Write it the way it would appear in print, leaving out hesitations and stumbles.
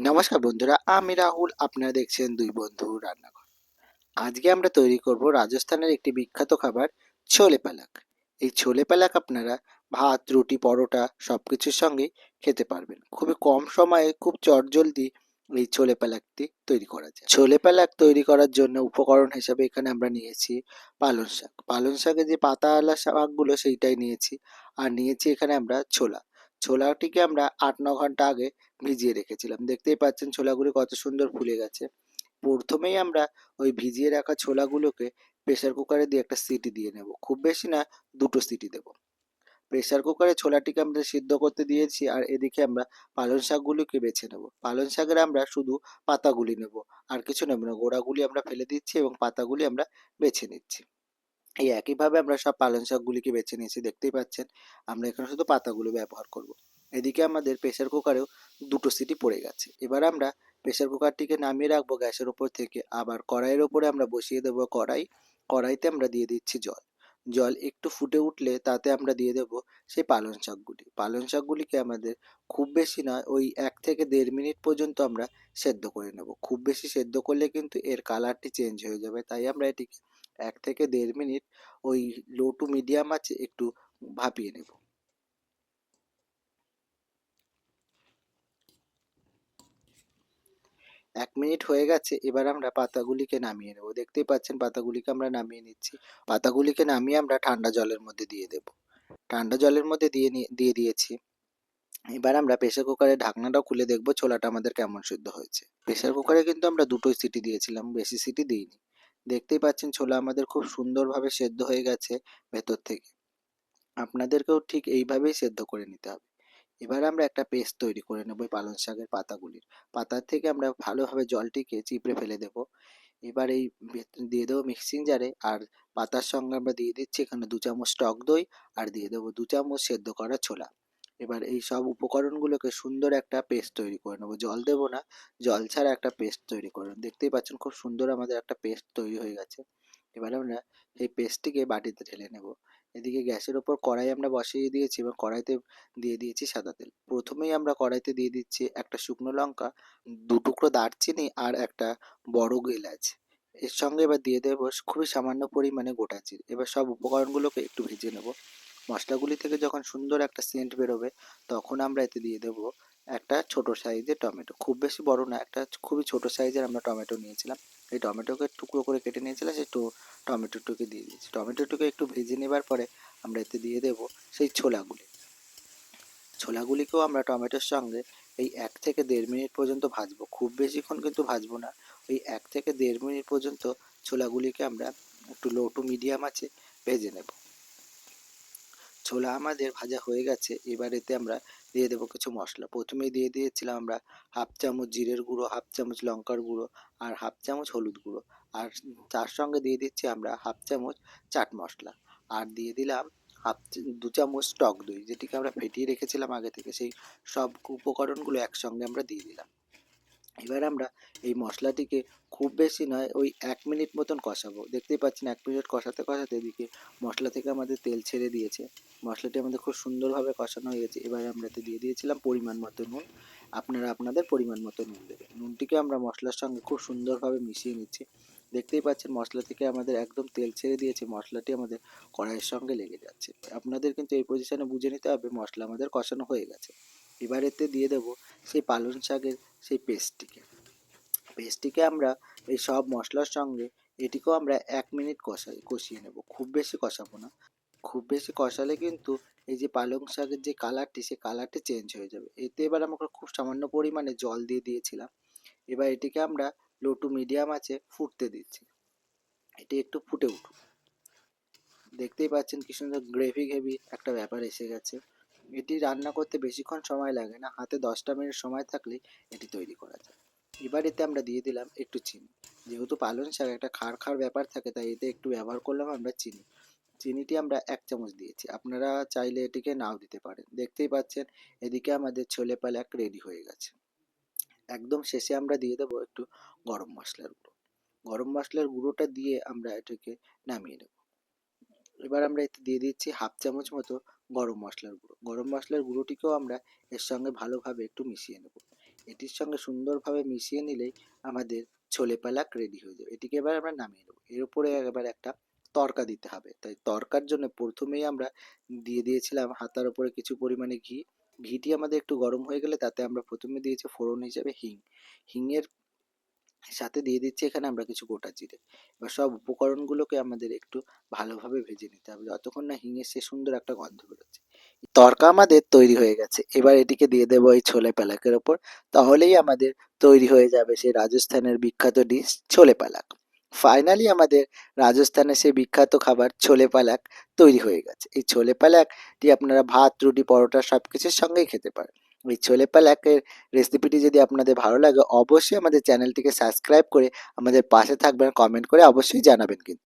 নমস্কার বন্ধুরা, আমি রাহুল। আপনারা দেখছেন দুই বন্ধু রান্নাঘর। আজকে আমরা তৈরি করব রাজস্থানের একটি বিখ্যাত খাবার, ছোলে পালাক। এই ছোলে পালাক আপনারা ভাত, রুটি, পরোটা সবকিছুর সঙ্গে খেতে পারবেন। খুবই কম সময়ে খুব চটজলদি এই ছোলে পালাকটি তৈরি করা যায়। ছোলে পালাক তৈরি করার জন্য উপকরণ হিসেবে এখানে আমরা নিয়েছি পালং শাক। পালং শাকের যে পাতাওয়ালা শাকগুলো সেইটাই নিয়েছি। আর নিয়েছি এখানে আমরা ছোলা। ছোলাটিকে আমরা ৮-৯ ঘন্টা আগে ভিজিয়ে রেখেছিলাম। দেখতেই পাচ্ছেন ছোলাগুলি কত সুন্দর ফুলে গেছে। প্রথমেই আমরা ওই ভিজিয়ে রাখা ছোলাগুলোকে প্রেসার কুকারে দিয়ে একটা সিটি দিয়ে নেব। খুব বেশি না, ২ সিটি দেব। প্রেসার কুকারে ছোলাটিকে আমরা সিদ্ধ করতে দিয়েছি, আর এদিকে আমরা পালং শাকগুলিকে বেছে নেব। পালং শাকের আমরা শুধু পাতাগুলি নেব, আর কিছু নেব না। গোড়াগুলি আমরা ফেলে দিচ্ছি এবং পাতাগুলি আমরা বেছে নিচ্ছি। এই একইভাবে আমরা সব পালং শাকগুলিকে বেছে নিয়েছি। দেখতেই পাচ্ছেন আমরা এখানে শুধু পাতাগুলো ব্যবহার করব। এদিকে আমাদের প্রেসার কুকারেও ২ সিটি পড়ে গেছে। এবার আমরা প্রেসার কুকারটিকে নামিয়ে রাখবো গ্যাসের ওপর থেকে। আবার কড়াইয়ের ওপরে আমরা বসিয়ে দেবো কড়াই। কড়াইতে আমরা দিয়ে দিচ্ছি জল। জল একটু ফুটে উঠলে তাতে আমরা দিয়ে দেবো সেই পালং শাকগুলি। পালং শাকগুলিকে আমাদের খুব বেশি নয়, ওই ১ থেকে ১.৫ মিনিট পর্যন্ত আমরা সেদ্ধ করে নেব। খুব বেশি সেদ্ধ করলে কিন্তু এর কালারটি চেঞ্জ হয়ে যাবে, তাই আমরা এটিকে ১ থেকে ১.৫ মিনিট ওই লো টু মিডিয়াম আঁচে একটু ভাপিয়ে নেব। ১ মিনিট হয়ে গেছে, এবার আমরা পাতাগুলিকে নামিয়ে নেব। দেখতেই পাচ্ছেন পাতাগুলিকে আমরা নামিয়ে নিচ্ছি। পাতাগুলিকে নামিয়ে আমরা ঠান্ডা জলের মধ্যে দিয়ে দেব। ঠান্ডা জলের মধ্যে দিয়ে দিয়েছি। এবার আমরা প্রেসার কুকারের ঢাকনাটাও খুলে দেখব ছোলাটা আমাদের কেমন সিদ্ধ হয়েছে। প্রেসার কুকারে কিন্তু আমরা ২টোই সিটি দিয়েছিলাম, বেশি সিটি দিইনি। দেখতেই পাচ্ছেন ছোলা আমাদের খুব সুন্দরভাবে সেদ্ধ হয়ে গেছে ভেতর থেকে। আপনাদেরকেও ঠিক এইভাবেই সেদ্ধ করে নিতে হবে। এবার আমরা একটা পেস্ট তৈরি করে নেব এই পালং শাকের পাতাগুলির। পাতার থেকে আমরা ভালোভাবে জলটিকে চিপড়ে ফেলে দেব। এবার এই দিয়ে দেবো মিক্সিং জারে, আর পাতার সঙ্গে আমরা দিয়ে দিচ্ছি এখানে ২ চামচ টক দই, আর দিয়ে দেবো ২ চামচ সেদ্ধ করা ছোলা। এবার এই সব উপকরণগুলোকে সুন্দর একটা পেস্ট তৈরি করে নেবো। জল দেবো না, জল ছাড়া একটা পেস্ট তৈরি করে নেব। দেখতেই পাচ্ছেন খুব সুন্দর আমাদের একটা পেস্ট তৈরি হয়ে গেছে। এবার আমরা এই পেস্টটিকে বাটিতে ঢেলে নেব। এদিকে গ্যাসের ওপর কড়াই আমরা বসিয়ে দিয়েছি এবং কড়াইতে দিয়ে দিয়েছি সাদা তেল। প্রথমেই আমরা কড়াইতে দিয়ে দিচ্ছি একটা শুকনো লঙ্কা, ২ টুকরো দারচিনি, আর একটা বড় এলাচ। এর সঙ্গে এবার দিয়ে দেবো খুবই সামান্য পরিমাণে গোটা জিরে। এবার সব উপকরণগুলোকে একটু ভেজে নেব। মশলাগুলি থেকে যখন সুন্দর একটা সেন্ট বেরোবে, তখন আমরা এতে দিয়ে দেবো একটা ছোট সাইজের টমেটো। খুব বেশি বড় না, একটা খুবই ছোট সাইজের আমরা টমেটো নিয়েছিলাম। এই টমেটোকে টুকরো করে কেটে নিয়েছিলাম, সেই টমেটোটুকে দিয়ে দিয়েছি। টমেটোটুকে একটু ভেজে নেবার পরে আমরা এতে দিয়ে দেবো সেই ছোলাগুলি। ছোলাগুলিকেও আমরা টমেটোর সঙ্গে এই ১ থেকে ১.৫ মিনিট পর্যন্ত ভাজবো। খুব বেশিক্ষণ কিন্তু ভাজবো না। ওই ১ থেকে ১.৫ মিনিট পর্যন্ত ছোলাগুলিকে আমরা একটু লো টু মিডিয়াম আঁচে ভেজে নেব। ছোলা আমাদের ভাজা হয়ে গেছে। এবার এতে আমরা দিয়ে দেবো কিছু মশলা। প্রথমেই দিয়ে দিয়েছিলাম আমরা ১/২ চামচ জিরের গুঁড়ো, ১/২ চামচ লঙ্কার গুঁড়ো, আর ১/২ চামচ হলুদ গুঁড়ো। আর তার সঙ্গে দিয়ে দিচ্ছি আমরা ১/২ চামচ চাট মশলা। আর দিয়ে দিলাম ২ চামচ টক দই, যেটিকে আমরা ফেটিয়ে রেখেছিলাম আগে থেকে। সেই সব উপকরণগুলো একসঙ্গে আমরা দিয়ে দিলাম। এবার আমরা এই মশলাটিকে খুব বেশি নয়, ওই ১ মিনিট মতন কষাবো। দেখতেই পাচ্ছেন ১ মিনিট কষাতে কষাতে এদিকে মশলা থেকে আমাদের তেল ছেড়ে দিয়েছে। মশলাটি আমাদের খুব সুন্দরভাবে কষানো হয়ে গেছে। এবার আমরা এতে দিয়ে দিয়েছিলাম পরিমাণ মতো নুন। আপনারা আপনাদের পরিমাণ মতো নুন দেবেন। নুনটিকে আমরা মশলার সঙ্গে খুব সুন্দরভাবে মিশিয়ে নিচ্ছি। দেখতেই পাচ্ছেন মশলা থেকে আমাদের একদম তেল ছেড়ে দিয়েছে। মশলাটি আমাদের কড়াইয়ের সঙ্গে লেগে যাচ্ছে। আপনাদের কিন্তু এই পজিশনে বুঝে নিতে হবে মশলা আমাদের কষানো হয়ে গেছে। এবার এতে দিয়ে দেবো সেই পালং শাকের সেই পেস্টটিকে আমরা এই সব মশলার সঙ্গে এটিকেও আমরা ১ মিনিট কষিয়ে নেব। খুব বেশি কষাবো না। খুব বেশি কষালে কিন্তু এই যে পালং শাকের যে কালারটি, সে কালারটি চেঞ্জ হয়ে যাবে। এতে এবার আমরা খুব সামান্য পরিমাণে জল দিয়ে দিয়েছিলাম। এবার এটিকে আমরা লো টু মিডিয়াম আঁচে ফুটতে দিচ্ছি। এটি একটু ফুটে উঠুক। দেখতেই পাচ্ছেন কি সুন্দর গ্রেভি একটা ব্যাপার এসে গেছে। এটি রান্না করতে বেশিক্ষণ সময় লাগে না, হাতে ১০টা মিনিট সময় থাকলেই এটি তৈরি করা যায়। এবার এতে আমরা দিয়ে দিলাম একটু চিনি। যেহেতু পালং শাক একটা খাড় ব্যাপার থাকে, তাই এতে একটু ব্যবহার করলাম আমরা চিনি। চিনিটি আমরা ১ চামচ দিয়েছি। আপনারা চাইলে এটিকে নাও দিতে পারেন। দেখতেই পাচ্ছেন এদিকে আমাদের ছোলে পালাক রেডি হয়ে গেছে। একদম শেষে আমরা দিয়ে দেবো একটু গরম মশলার গুঁড়ো। গরম মশলার গুঁড়োটা দিয়ে আমরা এটাকে নামিয়ে নেব। এবার আমরা এতে দিয়ে দিচ্ছি ১/২ চামচ মতো গরম মশলার গুঁড়ো। গরম মশলার গুঁড়োটিকেও আমরা এর সঙ্গে ভালোভাবে একটু মিশিয়ে নেব। এটির সঙ্গে সুন্দরভাবে মিশিয়ে নিলেই আমাদের ছোলে পালাক রেডি হয়ে যাবে। এটিকে এবার আমরা নামিয়ে নেবো। এর উপরে এবার একটা তড়কা দিতে হবে। তাই তড়কার জন্য প্রথমেই আমরা দিয়ে দিয়েছিলাম হাতার উপরে কিছু পরিমাণে ঘি। ঘিটি আমাদের একটু গরম হয়ে গেলে তাতে আমরা প্রথমে দিয়েছি ফোড়ন হিসেবে হিং। হিংয়ের সাথে দিয়ে দিচ্ছি এখানে আমরা কিছু গোটা জিরে। এবার সব উপকরণগুলোকে আমাদের একটু ভালোভাবে ভেজে নিতে হবে যতক্ষণ না হিঙের সে সুন্দর একটা গন্ধ বেরোচ্ছে। তড়কা আমাদের তৈরি হয়ে গেছে। এবার এটিকে দিয়ে দেবো এই ছোলে পালাকের ওপর। তাহলেই আমাদের তৈরি হয়ে যাবে সেই রাজস্থানের বিখ্যাত ডিশ ছোলে পালাক। ফাইনালি আমাদের রাজস্থানের সেই বিখ্যাত খাবার ছোলে পালাক তৈরি হয়ে গেছে। এই ছোলে পালাকটি আপনারা ভাত, রুটি, পরোটা সবকিছুর সঙ্গেই খেতে পারেন। এই ছোলে পালাকের রেসিপিটি যদি আপনাদের ভালো লাগে অবশ্যই আমাদের চ্যানেলটিকে সাবস্ক্রাইব করে আমাদের পাশে থাকবেন, কমেন্ট করে অবশ্যই জানাবেন কিন্তু।